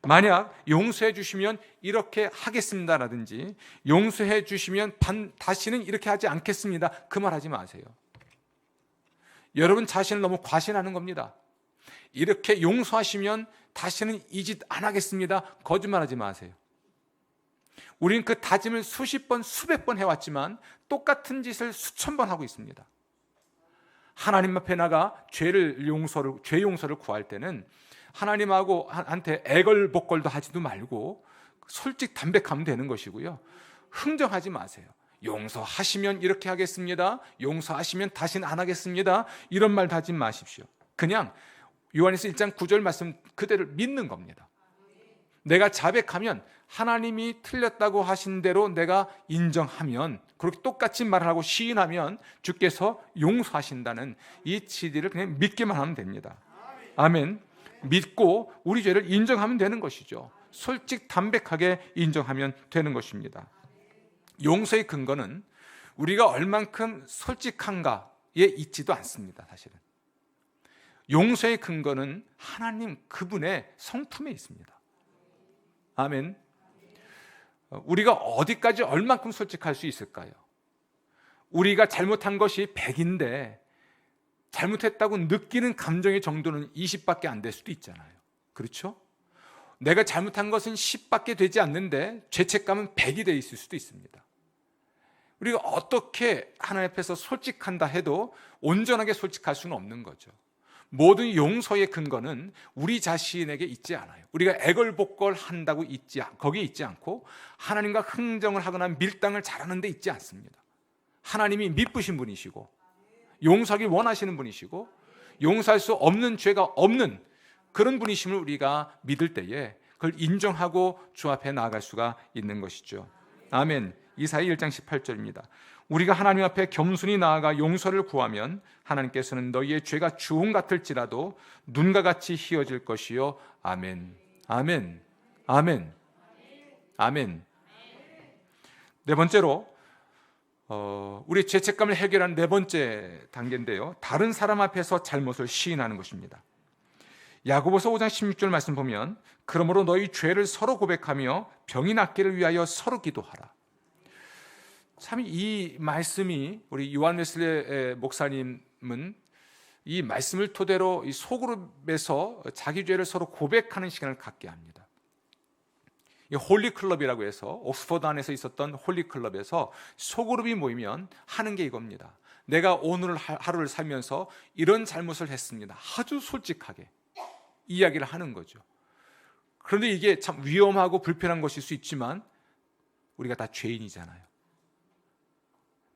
만약 용서해 주시면 이렇게 하겠습니다라든지 용서해 주시면 다시는 이렇게 하지 않겠습니다, 그 말 하지 마세요. 여러분 자신을 너무 과신하는 겁니다. 이렇게 용서하시면 다시는 이 짓 안 하겠습니다, 거짓말하지 마세요. 우리는 그 다짐을 수십 번, 수백 번 해왔지만 똑같은 짓을 수천 번 하고 있습니다. 하나님 앞에 나가 죄 용서를 구할 때는 하나님하고 한테 애걸복걸도 하지도 말고 솔직 담백하면 되는 것이고요, 흥정하지 마세요. 용서하시면 이렇게 하겠습니다, 용서하시면 다시는 안 하겠습니다, 이런 말도 하지 마십시오. 그냥 요한일서 1장 9절 말씀 그대로 믿는 겁니다. 내가 자백하면 하나님이 틀렸다고 하신 대로 내가 인정하면, 그렇게 똑같이 말을 하고 시인하면 주께서 용서하신다는 이 진리를 그냥 믿기만 하면 됩니다. 아멘. 믿고 우리 죄를 인정하면 되는 것이죠. 솔직 담백하게 인정하면 되는 것입니다. 용서의 근거는 우리가 얼만큼 솔직한가에 있지도 않습니다. 사실은 용서의 근거는 하나님 그분의 성품에 있습니다. 아멘. 우리가 어디까지 얼만큼 솔직할 수 있을까요? 우리가 잘못한 것이 100인데 잘못했다고 느끼는 감정의 정도는 20밖에 안 될 수도 있잖아요. 그렇죠? 내가 잘못한 것은 10밖에 되지 않는데 죄책감은 100이 돼 있을 수도 있습니다. 우리가 어떻게 하나님 앞에서 솔직한다 해도 온전하게 솔직할 수는 없는 거죠. 모든 용서의 근거는 우리 자신에게 있지 않아요. 우리가 애걸복걸한다고 거기에 있지 않고 하나님과 흥정을 하거나 밀당을 잘하는 데 있지 않습니다. 하나님이 미쁘신 분이시고 용서하기 원하시는 분이시고 용서할 수 없는 죄가 없는 그런 분이심을 우리가 믿을 때에 그걸 인정하고 주 앞에 나아갈 수가 있는 것이죠. 아멘. 이사야 1장 18절입니다. 우리가 하나님 앞에 겸손히 나아가 용서를 구하면 하나님께서는 너희의 죄가 주홍 같을지라도 눈과 같이 희어질 것이요. 아멘. 아멘. 아멘. 아멘. 네 번째로 우리 죄책감을 해결하는 네 번째 단계인데요, 다른 사람 앞에서 잘못을 시인하는 것입니다. 야고보서 5장 16절 말씀 보면 그러므로 너희 죄를 서로 고백하며 병이 낫기를 위하여 서로 기도하라. 참 이 말씀이 우리 요한 웨슬리 목사님은 이 말씀을 토대로 이 소그룹에서 자기 죄를 서로 고백하는 시간을 갖게 합니다. 이 홀리클럽이라고 해서 옥스퍼드 안에서 있었던 홀리클럽에서 소그룹이 모이면 하는 게 이겁니다. 내가 오늘 하루를 살면서 이런 잘못을 했습니다. 아주 솔직하게 이야기를 하는 거죠. 그런데 이게 참 위험하고 불편한 것일 수 있지만 우리가 다 죄인이잖아요.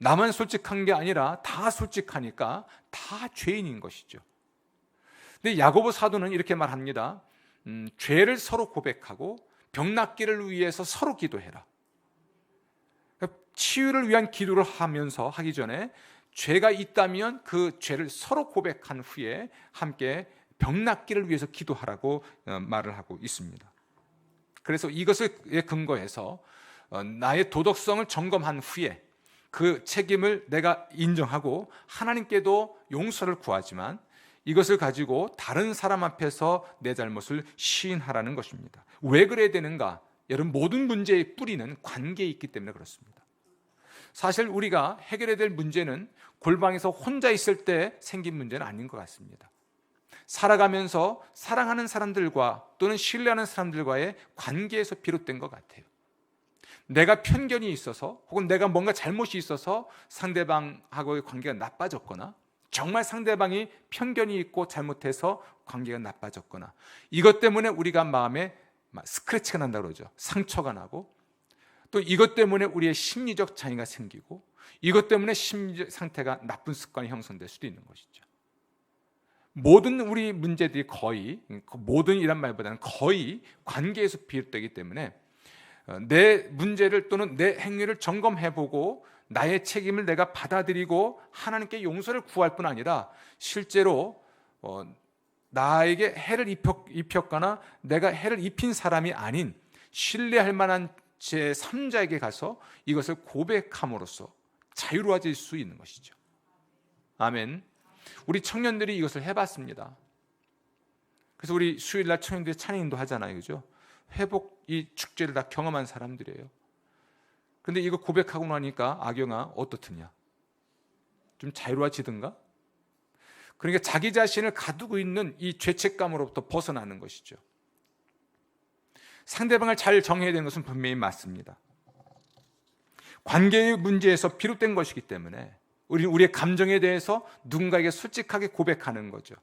나만 솔직한 게 아니라 다 솔직하니까 다 죄인인 것이죠. 근데 야고보 사도는 이렇게 말합니다. 죄를 서로 고백하고 병 낫기를 위해서 서로 기도해라. 치유를 위한 기도를 하기 전에 죄가 있다면 그 죄를 서로 고백한 후에 함께 병 낫기를 위해서 기도하라고 말을 하고 있습니다. 그래서 이것을 근거해서 나의 도덕성을 점검한 후에 그 책임을 내가 인정하고 하나님께도 용서를 구하지만 이것을 가지고 다른 사람 앞에서 내 잘못을 시인하라는 것입니다. 왜 그래야 되는가? 여러분, 모든 문제의 뿌리는 관계에 있기 때문에 그렇습니다. 사실 우리가 해결해야 될 문제는 골방에서 혼자 있을 때 생긴 문제는 아닌 것 같습니다. 살아가면서 사랑하는 사람들과 또는 신뢰하는 사람들과의 관계에서 비롯된 것 같아요. 내가 편견이 있어서 혹은 내가 뭔가 잘못이 있어서 상대방하고의 관계가 나빠졌거나 정말 상대방이 편견이 있고 잘못해서 관계가 나빠졌거나 이것 때문에 우리가 마음에 스크래치가 난다고 그러죠. 상처가 나고 또 이것 때문에 우리의 심리적 장애가 생기고 이것 때문에 심리적 상태가 나쁜 습관이 형성될 수도 있는 것이죠. 모든 우리 문제들이 거의, 모든 이란 말보다는 거의 관계에서 비롯되기 때문에 내 문제를 또는 내 행위를 점검해보고 나의 책임을 내가 받아들이고 하나님께 용서를 구할 뿐 아니라 실제로 나에게 해를 입혔거나 내가 해를 입힌 사람이 아닌 신뢰할 만한 제3자에게 가서 이것을 고백함으로써 자유로워질 수 있는 것이죠. 아멘. 우리 청년들이 이것을 해봤습니다. 그래서 우리 수요일날 청년들이 찬양인도 하잖아요, 그죠? 회복 이 축제를 다 경험한 사람들이에요. 근데 이거 고백하고 나니까 악영아 어떻느냐? 좀 자유로워지든가? 그러니까 자기 자신을 가두고 있는 이 죄책감으로부터 벗어나는 것이죠. 상대방을 잘 정해야 되는 것은 분명히 맞습니다. 관계의 문제에서 비롯된 것이기 때문에 우리의 감정에 대해서 누군가에게 솔직하게 고백하는 거죠.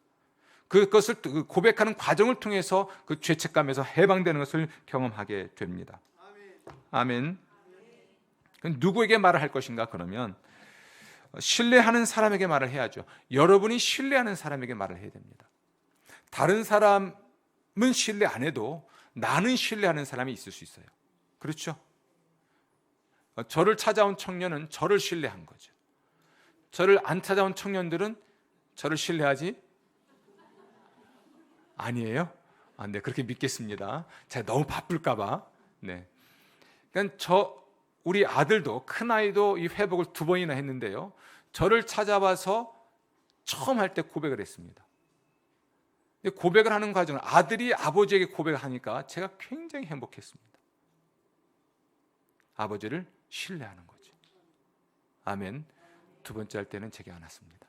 그것을 고백하는 과정을 통해서 그 죄책감에서 해방되는 것을 경험하게 됩니다. 아멘. 누구에게 말을 할 것인가? 그러면 신뢰하는 사람에게 말을 해야죠. 여러분이 신뢰하는 사람에게 말을 해야 됩니다. 다른 사람은 신뢰 안 해도 나는 신뢰하는 사람이 있을 수 있어요. 그렇죠? 저를 찾아온 청년은 저를 신뢰한 거죠. 저를 안 찾아온 청년들은 저를 신뢰하지 아니에요? 네, 그렇게 믿겠습니다. 제가 너무 바쁠까 봐. 네. 그러니까 우리 아들도, 큰 아이도 이 회복을 2번이나 했는데요. 저를 찾아와서 처음 할 때 고백을 했습니다. 고백을 하는 과정을 아들이 아버지에게 고백을 하니까 제가 굉장히 행복했습니다. 아버지를 신뢰하는 거죠. 아멘. 2번째 할 때는 제게 안 왔습니다.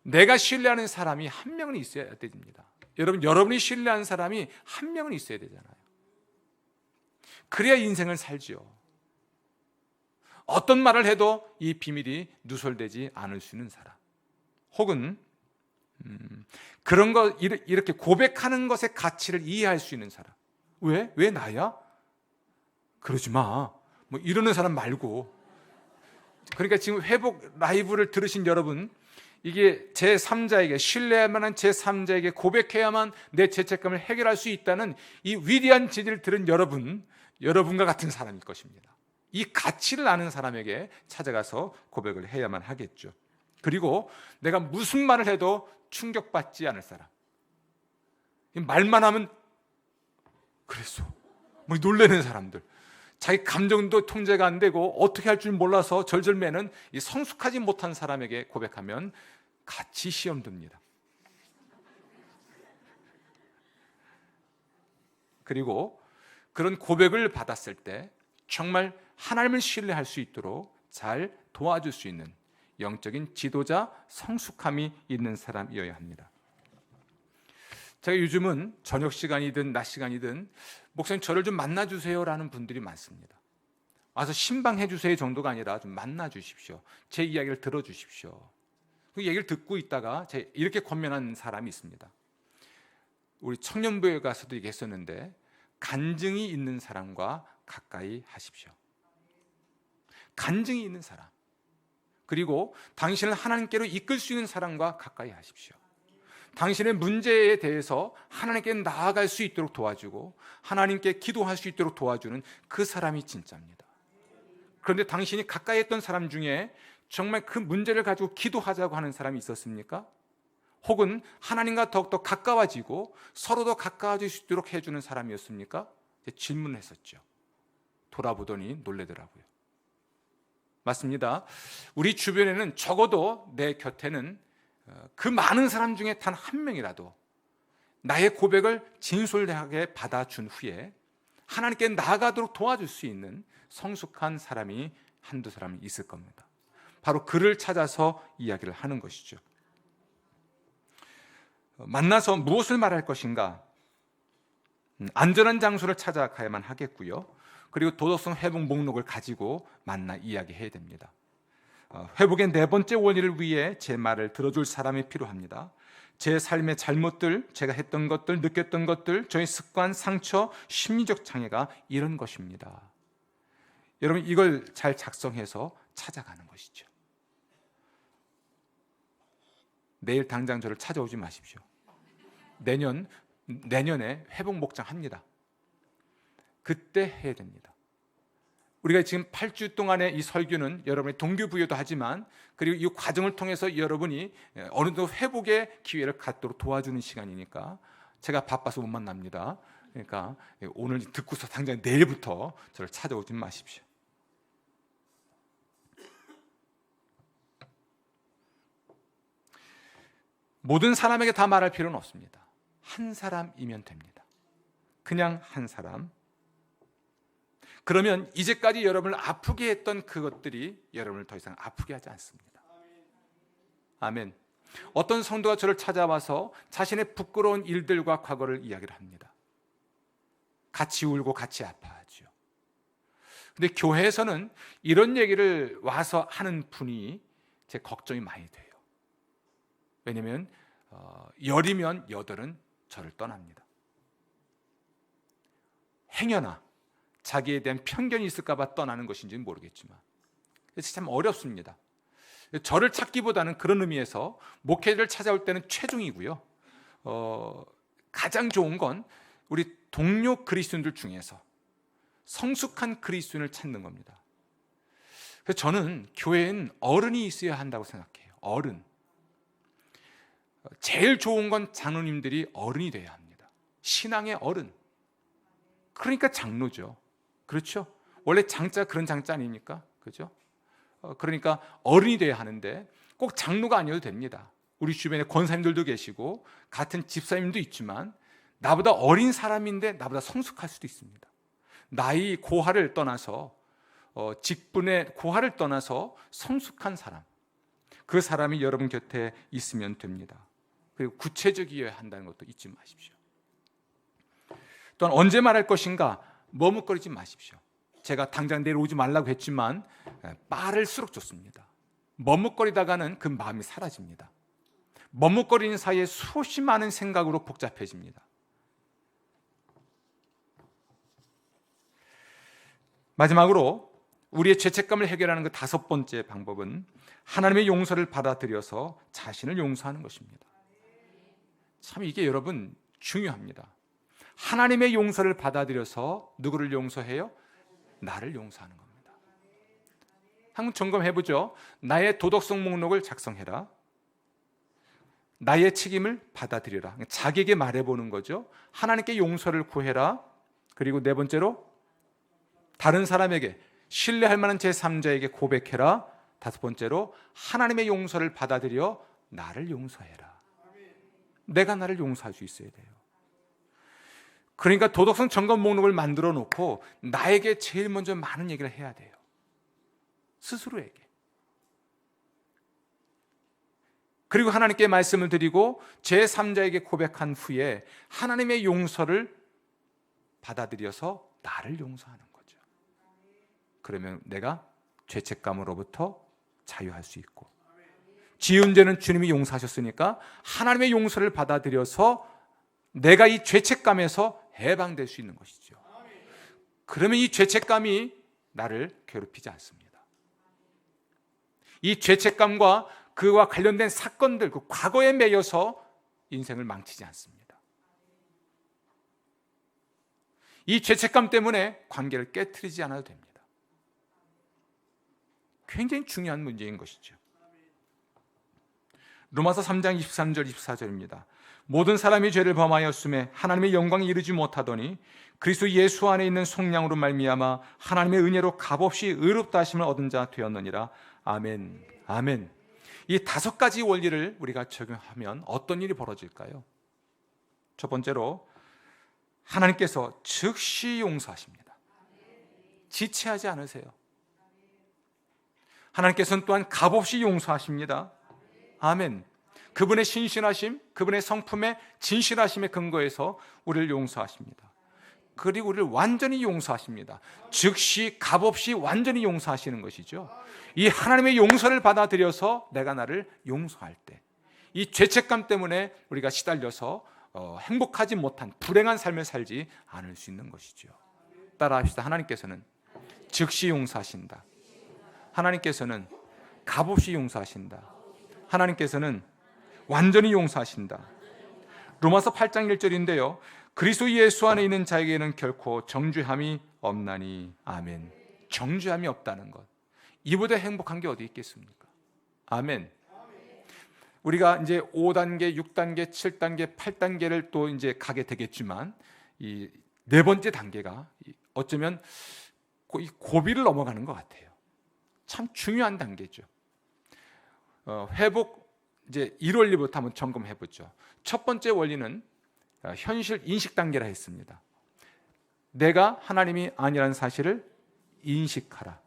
내가 신뢰하는 사람이 한 명은 있어야 됩니다. 여러분이 신뢰하는 사람이 한 명은 있어야 되잖아요. 그래야 인생을 살지요. 어떤 말을 해도 이 비밀이 누설되지 않을 수 있는 사람, 혹은 그런 거 이렇게 고백하는 것의 가치를 이해할 수 있는 사람. 왜 나야? 그러지 마. 뭐 이러는 사람 말고. 그러니까 지금 회복 라이브를 들으신 여러분, 이게 제3자에게, 신뢰할 만한 제3자에게 고백해야만 내 죄책감을 해결할 수 있다는 이 위대한 진리를 들은 여러분과 같은 사람일 것입니다. 이 가치를 아는 사람에게 찾아가서 고백을 해야만 하겠죠. 그리고 내가 무슨 말을 해도 충격받지 않을 사람. 말만 하면 그랬어, 뭐 놀라는 사람들, 자기 감정도 통제가 안 되고 어떻게 할 줄 몰라서 절절매는 이 성숙하지 못한 사람에게 고백하면 같이 시험 듭니다. 그리고 그런 고백을 받았을 때 정말 하나님을 신뢰할 수 있도록 잘 도와줄 수 있는 영적인 지도자, 성숙함이 있는 사람이어야 합니다. 제가 요즘은 저녁 시간이든 낮 시간이든 목사님 저를 좀 만나주세요 라는 분들이 많습니다. 와서 신방해 주세요 정도가 아니라 좀 만나주십시오, 제 이야기를 들어주십시오. 그 얘기를 듣고 있다가 제가 이렇게 권면한 사람이 있습니다. 우리 청년부에 가서도 얘기했었는데, 간증이 있는 사람과 가까이 하십시오. 간증이 있는 사람, 그리고 당신을 하나님께로 이끌 수 있는 사람과 가까이 하십시오. 당신의 문제에 대해서 하나님께 나아갈 수 있도록 도와주고 하나님께 기도할 수 있도록 도와주는 그 사람이 진짜입니다. 그런데 당신이 가까이 했던 사람 중에 정말 그 문제를 가지고 기도하자고 하는 사람이 있었습니까? 혹은 하나님과 더욱더 가까워지고 서로 더 가까워질 수 있도록 해주는 사람이었습니까? 질문을 했었죠. 돌아보더니 놀라더라고요. 맞습니다. 우리 주변에는, 적어도 내 곁에는 그 많은 사람 중에 단 한 명이라도 나의 고백을 진솔하게 받아준 후에 하나님께 나아가도록 도와줄 수 있는 성숙한 사람이 한두 사람 있을 겁니다. 바로 그를 찾아서 이야기를 하는 것이죠. 만나서 무엇을 말할 것인가? 안전한 장소를 찾아가야만 하겠고요. 그리고 도덕성 회복 목록을 가지고 만나 이야기해야 됩니다. 회복의 네 번째 원리를 위해 제 말을 들어줄 사람이 필요합니다. 제 삶의 잘못들, 제가 했던 것들, 느꼈던 것들, 저의 습관, 상처, 심리적 장애가 이런 것입니다. 여러분, 이걸 잘 작성해서 찾아가는 것이죠. 내일 당장 저를 찾아오지 마십시오. 내년에 회복 목장 합니다. 그때 해야 됩니다. 우리가 지금 8주 동안의 이 설교는 여러분의 동기부여도 하지만, 그리고 이 과정을 통해서 여러분이 어느 정도 회복의 기회를 갖도록 도와주는 시간이니까 제가 바빠서 못 만납니다. 그러니까 오늘 듣고서 당장 내일부터 저를 찾아오지 마십시오. 모든 사람에게 다 말할 필요는 없습니다. 한 사람이면 됩니다. 그냥 한 사람. 그러면 이제까지 여러분을 아프게 했던 그것들이 여러분을 더 이상 아프게 하지 않습니다. 아멘. 어떤 성도가 저를 찾아와서 자신의 부끄러운 일들과 과거를 이야기를 합니다. 같이 울고 같이 아파하죠. 근데 교회에서는 이런 얘기를 와서 하는 분이 제 걱정이 많이 돼요. 왜냐하면 10이면 8은 저를 떠납니다. 행여나 자기에 대한 편견이 있을까 봐 떠나는 것인지는 모르겠지만, 그래서 참 어렵습니다. 저를 찾기보다는 그런 의미에서 목회를 찾아올 때는 최종이고요. 가장 좋은 건 우리 동료 그리스도인들 중에서 성숙한 그리스도인을 찾는 겁니다. 그래서 저는 교회엔 어른이 있어야 한다고 생각해요. 어른. 제일 좋은 건 장로님들이 어른이 돼야 합니다. 신앙의 어른. 그러니까 장로죠. 그렇죠? 원래 장자 그런 장자 아닙니까? 그죠? 그러니까 어른이 돼야 하는데 꼭 장로가 아니어도 됩니다. 우리 주변에 권사님들도 계시고 같은 집사님도 있지만 나보다 어린 사람인데 나보다 성숙할 수도 있습니다. 나이 고하를 떠나서 직분의 고하를 떠나서 성숙한 사람, 그 사람이 여러분 곁에 있으면 됩니다. 그리고 구체적이어야 한다는 것도 잊지 마십시오. 또한 언제 말할 것인가 머뭇거리지 마십시오. 제가 당장 내려오지 말라고 했지만 빠를수록 좋습니다. 머뭇거리다가는 그 마음이 사라집니다. 머뭇거리는 사이에 수없이 많은 생각으로 복잡해집니다. 마지막으로 우리의 죄책감을 해결하는 그 5번째 방법은 하나님의 용서를 받아들여서 자신을 용서하는 것입니다. 참 이게 여러분 중요합니다. 하나님의 용서를 받아들여서 누구를 용서해요? 나를 용서하는 겁니다. 한번 점검해보죠. 나의 도덕성 목록을 작성해라. 나의 책임을 받아들여라. 자기에게 말해보는 거죠. 하나님께 용서를 구해라. 그리고 4번째로 다른 사람에게, 신뢰할 만한 제3자에게 고백해라. 5번째로 하나님의 용서를 받아들여 나를 용서해라. 내가 나를 용서할 수 있어야 돼요. 그러니까 도덕성 점검 목록을 만들어 놓고 나에게 제일 먼저 많은 얘기를 해야 돼요. 스스로에게. 그리고 하나님께 말씀을 드리고 제3자에게 고백한 후에 하나님의 용서를 받아들여서 나를 용서하는 거죠. 그러면 내가 죄책감으로부터 자유할 수 있고, 지은 죄는 주님이 용서하셨으니까 하나님의 용서를 받아들여서 내가 이 죄책감에서 해방될 수 있는 것이죠. 그러면 이 죄책감이 나를 괴롭히지 않습니다. 이 죄책감과 그와 관련된 사건들, 그 과거에 매여서 인생을 망치지 않습니다. 이 죄책감 때문에 관계를 깨트리지 않아도 됩니다. 굉장히 중요한 문제인 것이죠. 로마서 3장 23절 24절입니다. 모든 사람이 죄를 범하였음에 하나님의 영광에 이르지 못하더니 그리스도 예수 안에 있는 속량으로 말미암아 하나님의 은혜로 값없이 의롭다 하심을 얻은 자 되었느니라. 아멘. 아멘. 이 5가지 원리를 우리가 적용하면 어떤 일이 벌어질까요? 첫 번째로 하나님께서 즉시 용서하십니다. 지체하지 않으세요. 하나님께서는 또한 값없이 용서하십니다. 아멘. 그분의 신실하심, 그분의 성품의 진실하심에 근거해서 우리를 용서하십니다. 그리고 우리를 완전히 용서하십니다. 즉시 값없이 완전히 용서하시는 것이죠. 이 하나님의 용서를 받아들여서 내가 나를 용서할 때, 이 죄책감 때문에 우리가 시달려서 행복하지 못한 불행한 삶을 살지 않을 수 있는 것이죠. 따라합시다. 하나님께서는 즉시 용서하신다. 하나님께서는 값없이 용서하신다. 하나님께서는 완전히 용서하신다. 로마서 8장 1절인데요. 그리스도 예수 안에 있는 자에게는 결코 정죄함이 없나니. 아멘. 정죄함이 없다는 것, 이보다 행복한 게 어디 있겠습니까? 아멘. 우리가 이제 5단계, 6단계, 7단계, 8단계를 또 이제 가게 되겠지만 이 4번째 단계가 어쩌면 고비를 넘어가는 것 같아요. 참 중요한 단계죠. 회복 이제 1원리부터 한번 점검해 보죠. 첫 번째 원리는 현실 인식 단계라 했습니다. 내가 하나님이 아니라는 사실을 인식하라.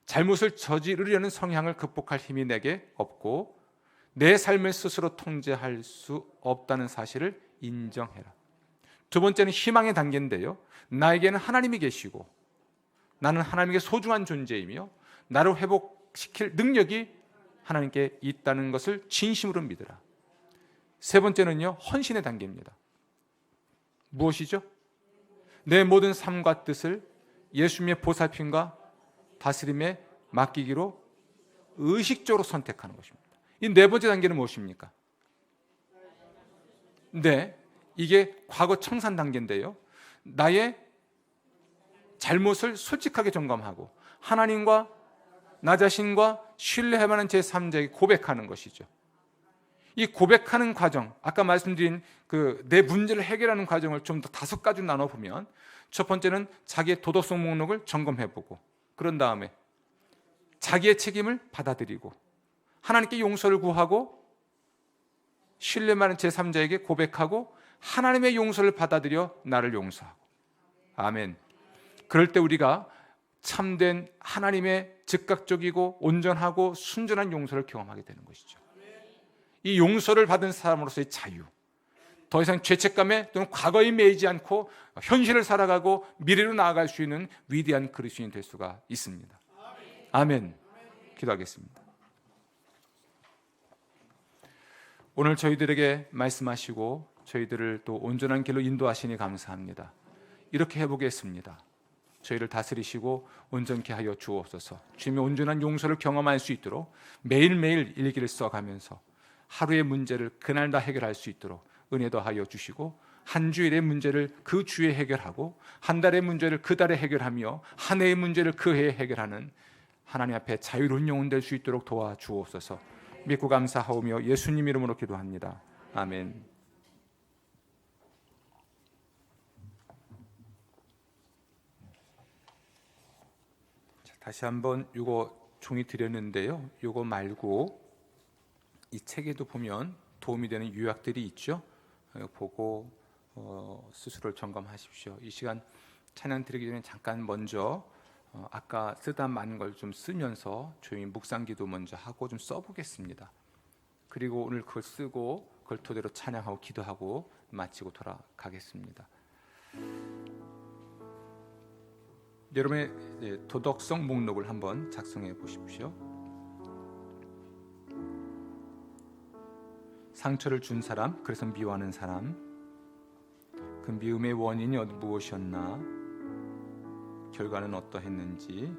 잘못을 저지르려는 성향을 극복할 힘이 내게 없고 내 삶을 스스로 통제할 수 없다는 사실을 인정해라. 두 번째는 희망의 단계인데요. 나에게는 하나님이 계시고 나는 하나님께 소중한 존재이며 나를 회복시킬 능력이 하나님께 있다는 것을 진심으로 믿으라. 세 번째는요, 헌신의 단계입니다. 무엇이죠? 내 모든 삶과 뜻을 예수님의 보살핌과 다스림에 맡기기로 의식적으로 선택하는 것입니다. 이 4번째 단계는 무엇입니까? 네, 이게 과거 청산 단계인데요. 나의 잘못을 솔직하게 점검하고 하나님과 나 자신과 신뢰할 만한 제3자에게 고백하는 것이죠. 이 고백하는 과정, 아까 말씀드린 그 내 문제를 해결하는 과정을 좀 더 5가지로 나눠보면, 첫 번째는 자기의 도덕성 목록을 점검해보고, 그런 다음에 자기의 책임을 받아들이고 하나님께 용서를 구하고 신뢰할 만한 제3자에게 고백하고 하나님의 용서를 받아들여 나를 용서하고. 아멘. 그럴 때 우리가 참된 하나님의 즉각적이고 온전하고 순전한 용서를 경험하게 되는 것이죠. 이 용서를 받은 사람으로서의 자유, 더 이상 죄책감에 또는 과거에 매이지 않고 현실을 살아가고 미래로 나아갈 수 있는 위대한 그리스도인이 될 수가 있습니다. 아멘. 기도하겠습니다. 오늘 저희들에게 말씀하시고 저희들을 또 온전한 길로 인도하시니 감사합니다. 이렇게 해보겠습니다. 저희를 다스리시고 온전케 하여 주옵소서. 주님의 온전한 용서를 경험할 수 있도록 매일매일 일기를 써가면서 하루의 문제를 그날 다 해결할 수 있도록 은혜 더하여 주시고, 한 주일의 문제를 그 주에 해결하고 한 달의 문제를 그 달에 해결하며 한 해의 문제를 그 해에 해결하는 하나님 앞에 자유로운 영혼 될 수 있도록 도와주옵소서. 믿고 감사하오며 예수님 이름으로 기도합니다. 아멘. 다시 한번 이거 종이 드렸는데요, 이거 말고 이 책에도 보면 도움이 되는 요약들이 있죠. 보고 스스로를 점검하십시오. 이 시간 찬양 드리기 전에 잠깐 먼저 아까 쓰다 만 걸 좀 쓰면서 조용히 묵상기도 먼저 하고 좀 써보겠습니다. 그리고 오늘 그걸 쓰고 그걸 토대로 찬양하고 기도하고 마치고 돌아가겠습니다. 여러분의 도덕성 목록을 한번 작성해 보십시오. 상처를 준 사람, 그래서 미워하는 사람, 그 미움의 원인이 무엇이었나, 결과는 어떠했는지,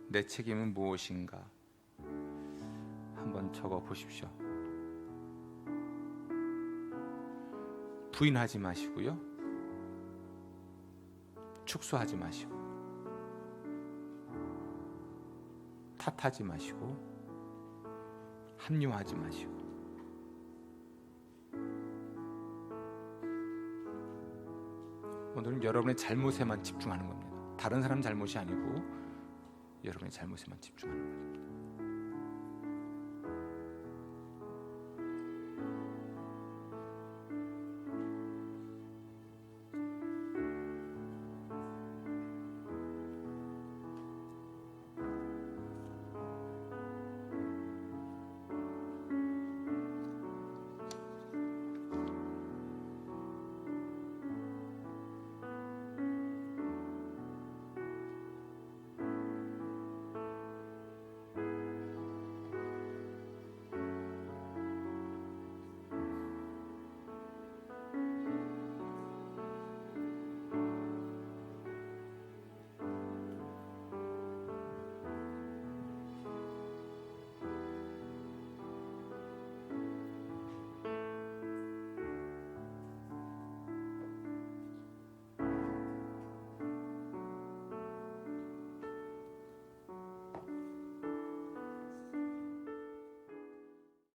내 책임은 무엇인가 한번 적어 보십시오. 부인하지 마시고요, 축소하지 마시고, 탓하지 마시고, 합리화하지 마시고, 오늘은 여러분의 잘못에만 집중하는 겁니다. 다른 사람 잘못이 아니고 여러분의 잘못에만 집중하는 겁니다.